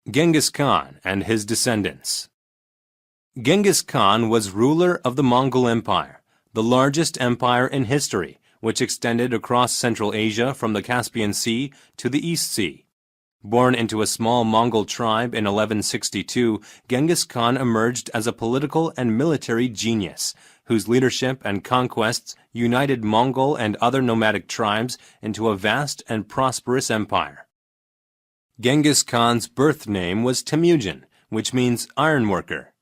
Genghis Khan and his descendants. Genghis Khan was ruler of the Mongol Empire, the largest empire in history, which extended across Central Asia from the Caspian Sea to the East Sea. Born into a small Mongol tribe in 1162, Genghis Khan emerged as a political and military genius, whose leadership and conquests united Mongol and other nomadic tribes into a vast and prosperous empire. Genghis Khan's birth name was Temujin, which means ironworker.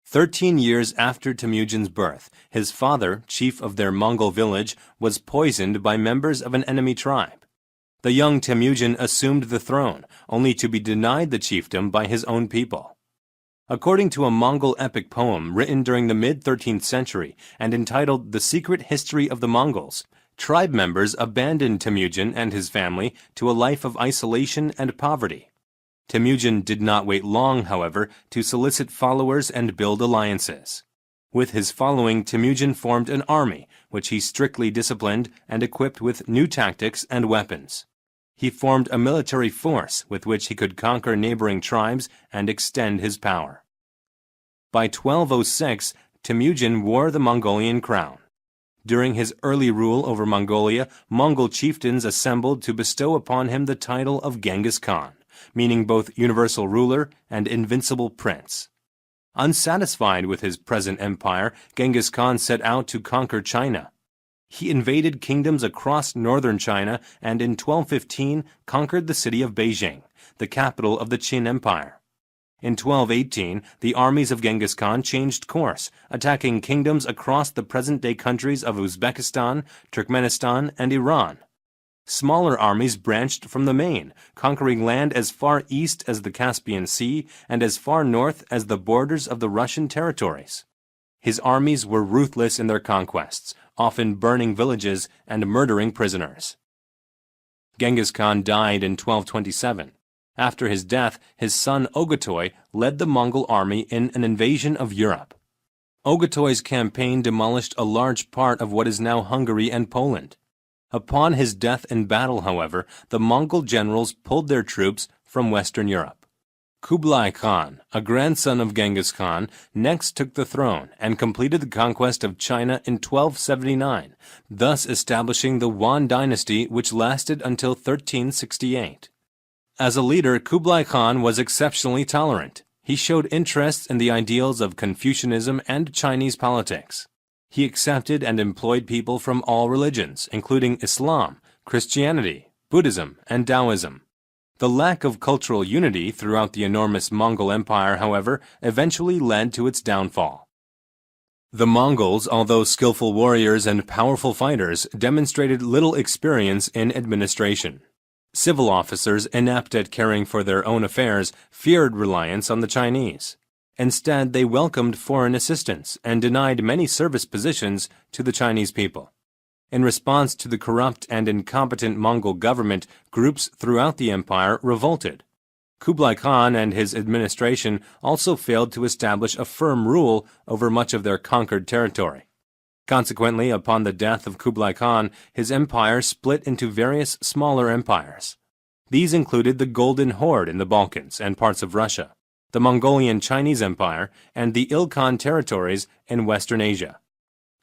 13 years after Temujin's birth, his father, chief of their Mongol village, was poisoned by members of an enemy tribe. The young Temujin assumed the throne, only to be denied the chiefdom by his own people. According to a Mongol epic poem written during the mid-13th century and entitled The Secret History of the Mongols, tribe members abandoned Temujin and his family to a life of isolation and poverty. Temujin did not wait long, however, to solicit followers and build alliances. With his following, Temujin formed an army, which he strictly disciplined and equipped with new tactics and weapons. He formed a military force with which he could conquer neighboring tribes and extend his power. By 1206, Temujin wore the Mongolian crown. During his early rule over Mongolia, Mongol chieftains assembled to bestow upon him the title of Genghis Khan, meaning both universal ruler and invincible prince. Unsatisfied with his present empire, Genghis Khan set out to conquer China. He invaded kingdoms across northern China and in 1215 conquered the city of Beijing, the capital of the Qin Empire. In 1218, the armies of Genghis Khan changed course, attacking kingdoms across the present-day countries of Uzbekistan, Turkmenistan, and Iran. Smaller armies branched from the main, conquering land as far east as the Caspian Sea and as far north as the borders of the Russian territories. His armies were ruthless in their conquests, often burning villages and murdering prisoners. Genghis Khan died in 1227. After his death, his son Ogatoy led the Mongol army in an invasion of Europe. Ogatoy's campaign demolished a large part of what is now Hungary and Poland. Upon his death in battle, however, the Mongol generals pulled their troops from Western Europe. Kublai Khan, a grandson of Genghis Khan, next took the throne and completed the conquest of China in 1279, thus establishing the Yuan dynasty, which lasted until 1368. As a leader, Kublai Khan was exceptionally tolerant. He showed interest in the ideals of Confucianism and Chinese politics. He accepted and employed people from all religions, including Islam, Christianity, Buddhism, and Taoism. The lack of cultural unity throughout the enormous Mongol Empire, however, eventually led to its downfall. The Mongols, although skillful warriors and powerful fighters, demonstrated little experience in administration. Civil officers, inept at caring for their own affairs, feared reliance on the Chinese. Instead, they welcomed foreign assistance and denied many service positions to the Chinese people. In response to the corrupt and incompetent Mongol government, groups throughout the empire revolted. Kublai Khan and his administration also failed to establish a firm rule over much of their conquered territory. Consequently, upon the death of Kublai Khan, his empire split into various smaller empires. These included the Golden Horde in the Balkans and parts of Russia, the Mongolian Chinese Empire, and the Ilkhan territories in Western Asia.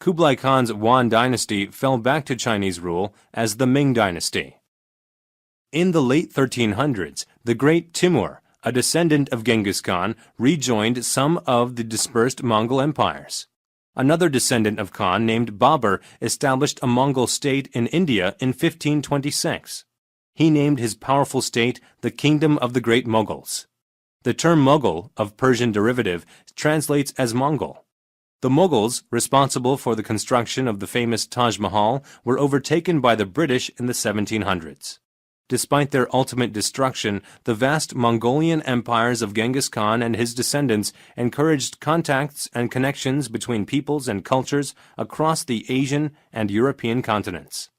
Kublai Khan's Yuan dynasty fell back to Chinese rule as the Ming dynasty. In the late 1300s, the great Timur, a descendant of Genghis Khan, rejoined some of the dispersed Mongol empires. Another descendant of Khan named Babur established a Mongol state in India in 1526. He named his powerful state the Kingdom of the Great Mughals. The term Mughal, of Persian derivative, translates as Mongol. The Mughals, responsible for the construction of the famous Taj Mahal, were overtaken by the British in the 1700s. Despite their ultimate destruction, the vast Mongolian empires of Genghis Khan and his descendants encouraged contacts and connections between peoples and cultures across the Asian and European continents.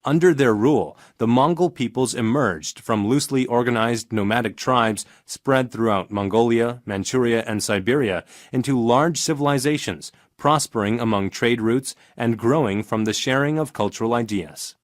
Under their rule, the Mongol peoples emerged from loosely organized nomadic tribes spread throughout Mongolia, Manchuria, and Siberia into large civilizations, prospering among trade routes and growing from the sharing of cultural ideas.